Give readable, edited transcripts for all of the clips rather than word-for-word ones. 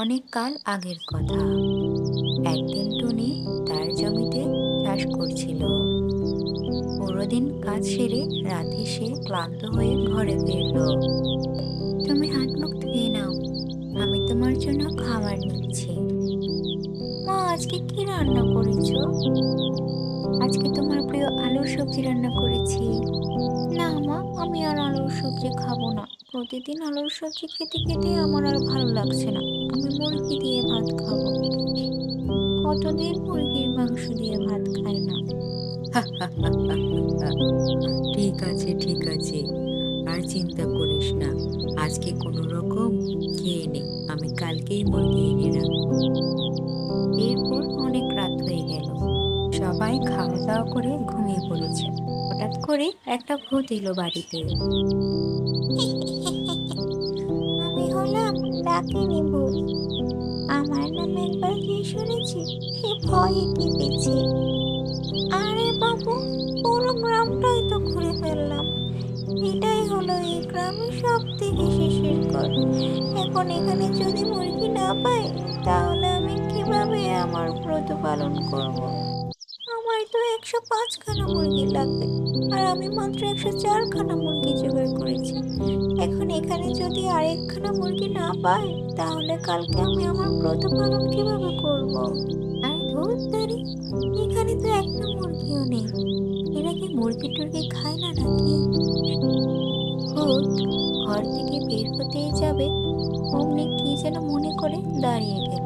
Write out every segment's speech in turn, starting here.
অনেক কাল আগের কথা। একদিন টুনি তার জমিতে চাষ করছিল। পুরো দিন কাজ সেরে রাতে সে ক্লান্ত হয়ে ঘরে ফিরল। তুমি হাত মুখ ধুয়ে নাও, আমি তোমার জন্য খাবার নিচ্ছি। মা, আজকে কি রান্না করেছো? আজকে তোমার প্রিয় আলুর সবজি রান্না করেছি। না মা, আমি আর আলুর সবজি খাবো না। প্রতিদিন আলুর সবজি খেতে খেতে আমার আর ভালো লাগছে না। আমি মুরগি দিয়ে ভাত খাবো। কতদিন মুরগির মাংস দিয়ে ভাত খাই না। ঠিক আছে, ঠিক আছে, আর চিন্তা করিস না। আজকে কোনো রকম খেয়ে নে, আমি কালকেই মুরগি এনে রাখবো। এরপর অনেক রাত হয়ে গেল। সবাই খাওয়া দাওয়া করে ঘুমিয়ে পড়েছে। হঠাৎ করে একটা ভূত এলো বাড়িতে। আমি হলাম ডাকিনী ভূত। আমার নাম একবার যে শুনেছি সে ভয়ে কেঁপেছে। আরে বাবু, পুরো গ্রামটাই তো ঘুরে ফেললাম। এটাই হলো এই গ্রামের সব থেকে শেষের ঘর। এখন এখানে যদি মুরগি না পাই, তাহলে আমি কিভাবে আমার ব্রত পালন করব? আমার তো 105 খানা মুরগি লাগবে, আর আমি মাত্র 104 খানা মুরগি জোগাড় করেছি। এখন এখানে যদি আরেকখানা মুরগি না পাই, তাহলে কালকে আমি আমার ব্রত পালন কিভাবে করব? আর ধুত্তারি, এখানে তো একটা মুরগিও নেই। এরা কি মুরগি টুরগি খায় না নাকি? ভূত ঘর থেকে বের হতেই যাবে, অমনি কি যেন মনে করে দাঁড়িয়ে গেল।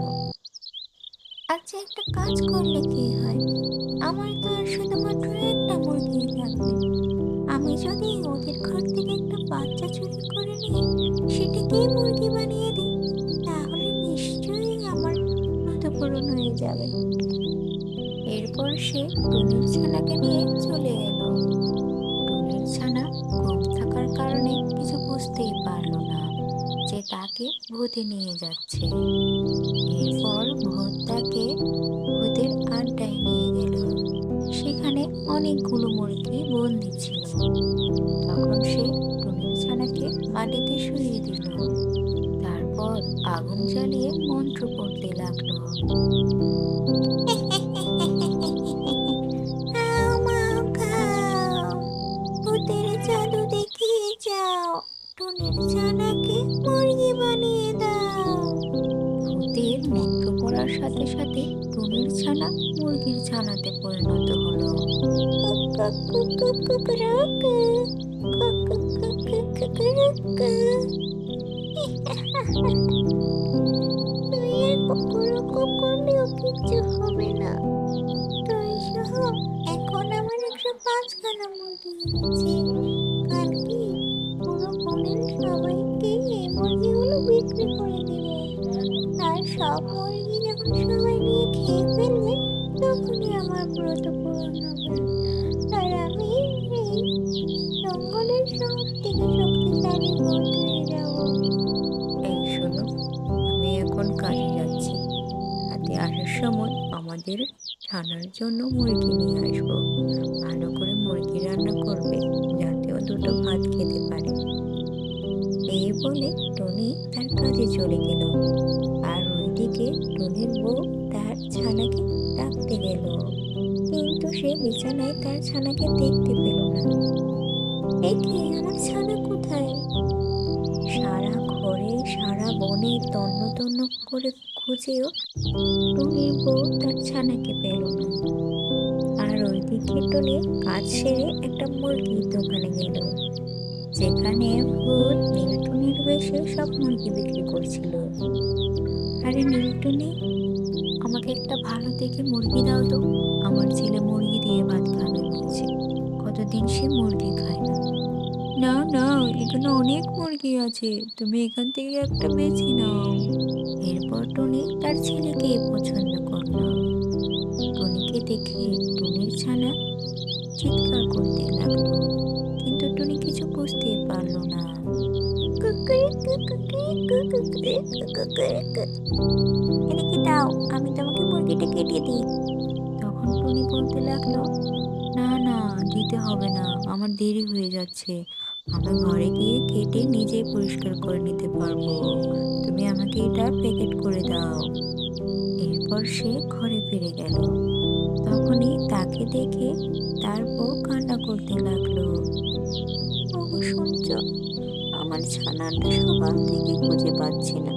আচ্ছা, একটা কাজ করলে কি হয়? আমার তো আর শুধুমাত্র একটা মুরগি লাগবে। আমি যদি ওদের ঘর থেকে একটা বাচ্চা চুরি করে নিয়ে সেটাকেই মুরগি বানিয়ে দিই, তাহলে নিশ্চয়ই আমার ব্রত পূরণ হয়ে যাবে। এরপর সে টুনির ছানাকে নিয়ে চলে গেল। টুনির ছানা ঘুম থাকার কারণে কিছু বুঝতেই পারলো না যে তাকে ভূতে নিয়ে যাচ্ছে। এরপর ভূত তাকে ভূতের আড্ডায় নিয়ে গেল। সেখানে অনেকগুলো মুরগি বন্দি ছিল। তখন সে টুনির ছানাকে মাটিতে শুইয়ে দিল। তারপর আগুন জ্বালিয়ে মন্ত্র পড়তে লাগলো। খাও মাও খাও, ভূতের জাদু দেখিয়ে যাও, টুনির ছানাকে মুরগি বানিয়ে দাও। ভূতের মন্ত্র পড়ার সাথে সাথে টুনির ছানা মুরগির ছানাতে পরিণত হলো। তুই আর কুকুরকু করলেও কিচ্ছু হবে না। তুই সহ এখন আমার 105 খানা মুরগি হয়েছে। কালকে পুরো বনের সবাইকে এই মুরগিগুলো বিক্রি করে দিব। আর সব মুরগি যখন সবাই নিয়ে খেয়ে ফেলবে, তখনই আমার ব্রত পূরণ হবে। আর আমি এই জঙ্গলের সব থেকে শক্তিশালী ভূত হয়ে যাব। এই শোনো, আমি এখন কাজে যাচ্ছি। হাতে আসার সময় আমাদের ছানার জন্য মুরগি নিয়ে আসবো। ভালো করে মুরগি রান্না করবে, যাতে ও দুটো ভাত খেতে পারে। এই বলে টনি তার কাজে চলে গেল। আর ওইদিকে টনির বউ তার ছানাকে ডাকতে গেল, কিন্তু সে বিছানায় তার ছানাকে দেখতে পেল না। এ কি, আমার ছানা কোথায়? সারা ঘরে সারা বনে তন্ন তন্ন করে খুঁজেও টুনির বউ তার ছানাকে পেল না। আর ওইদিকে টনি কাজ সেরে একটা মুরগির দোকানে গেল, যেখানে ভূত নীলটুনির বেশে সব মুরগি বিক্রি করছিল। আরে নীলটুনি, আমাকে একটা ভালো দেখে মুরগি দাও তো। আমার ছেলে মুরগি দিয়ে ভাত খাবে বলছে, কতদিন সে মুরগি খায় না। না না, এখানে অনেক মুরগি আছে, তুমি এখান থেকে একটা বেছে নাও। এরপর টুনি তার ছেলেকে পছন্দ করলো। টুনিকে দেখে টুনির ছানা চিৎকার করতে লাগলো, কিন্তু টুনি কিছু বুঝতেই পারলো না। এদিকে দাও, আমি তোমাকে মুরগিটা কেটে দিই। তখন টুনি বলতে লাগলো, না না, দিতে হবে না, আমার দেরি হয়ে যাচ্ছে, আমি ঘরে গিয়ে কেটে নিজেই পরিষ্কার করে নিতে পারবো। তুমি আমাকে এটা প্যাকেট করে দাও। এরপর সে ঘরে ফিরে গেল। তখনই তাকে দেখে তার বউ কান্না করতে লাগলো। ওগো শুনছো, আমার ছানাটা সকাল থেকে খুঁজে পাচ্ছি না।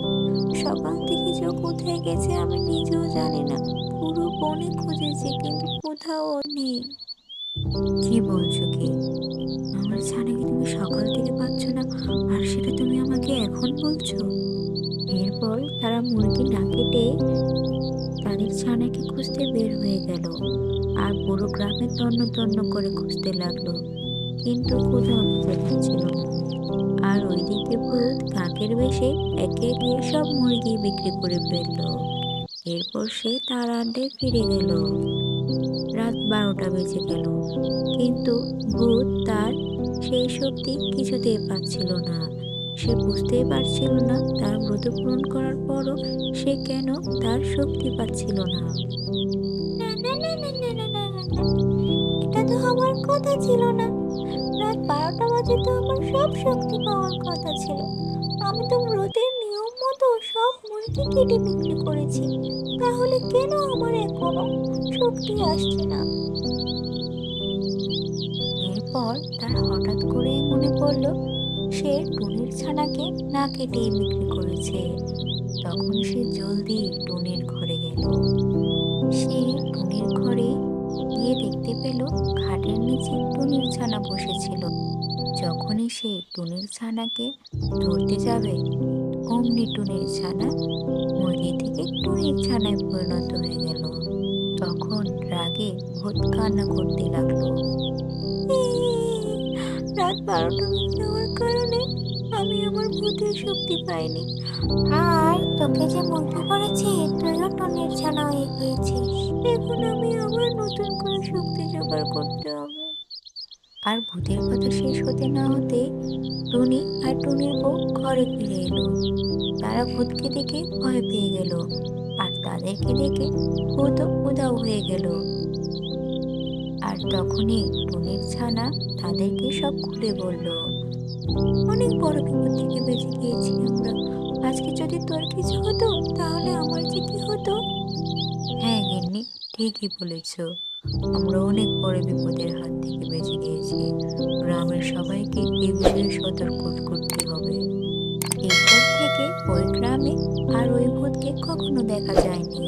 সকাল থেকে যে ও কোথায় গেছে আমি নিজেও জানি না। পুরো বনে খুঁজেছি কিন্তু কোথাও ও নেই। কি বলছো কি? আমার ছানাকে তুমি সকাল থেকে পাচ্ছ না, আর সেটা তুমি আমাকে এখন বলছো? এরপর তারা মুরগি না কেটে তাদের ছানাকে খুঁজতে বের হয়ে গেল, আর পুরো গ্রামে তন্ন তন্ন করে খুঁজতে লাগলো, কিন্তু কোথাও খুঁজে পাচ্ছিল না। আর ওইদিকে ভূত কাকের বেশে একে একে সব মুরগি বিক্রি করে ফেললো। এরপর সে তার আড্ডায় ফিরে গেল। রাত 12টা বেজে গেল, কিন্তু ভূত তার সেই শক্তি কিছুতেই পাচ্ছিল না। সে বুঝতেই পারছিল না তার ব্রত পূরণ করার পরও সে কেন তার শক্তি পাচ্ছিল না। না না না না না না না না না, এটা তো হওয়ার কথা ছিল না। রাত 12টা বাজে তো আমার সব শক্তি পাওয়ার কথা ছিল। আমি তো ব্রতের নিয়ম মতো সব মুরগি কেটে বিক্রি করেছি। তাহলে কেন আমার এখনো শক্তি আসছে না? এরপর তার হঠাৎ করে মনে পড়ল সে টুনির ছানাকে না কেটেই বিক্রি করেছে। তখন সে জলদি টুনির ঘরে গেল। সে টুনির ঘরে গিয়ে দেখতে পেল খাটের নিচে টুনির ছানা বসেছিল। যখনই সে টুনির ছানাকে ধরতে যাবে, অমনি টুনির ছানা মুরগি থেকে টুনির ছানায় পরিণত হয়ে গেল। তখন রাগে ভূত কান্না করতে লাগলো। রাত 12টা বেজে যাওয়ার কারণে আমি আমার ভূতের শক্তি পাইনি। আর তোকে যে মুক্তি করেছি তুইও টনির ছানা হয়ে গিয়েছিস। এখন আমি আবার নতুন করে শক্তি জোগাড় করতে হবে। আর ভূতের কথা শেষ হতে না হতে টুনি আর টুনির বউ ঘরে ফিরে এলো। তারা ভূতকে দেখে ভয় পেয়ে গেল, আর তাদেরকে দেখে ভূতও উধাও হয়ে গেল। আর তখনই টুনির ছানা তাদেরকে সব খুলে বলল। অনেক বড় বিপদ থেকে বেঁচে গিয়েছি আমরা। আজকে যদি তোর কিছু হতো তাহলে আমার যে কি হতো? হ্যাঁ গিন্নি, ঠিকই বলেছ। আমরা অনেক বড় বিপদের হাত থেকে বেঁচে গিয়েছি। গ্রামের সবাইকে এ বিষয়ে সতর্ক করতে হবে। এরপর থেকে ওই গ্রামে আর ওই ভূতকে কখনো দেখা যায়নি।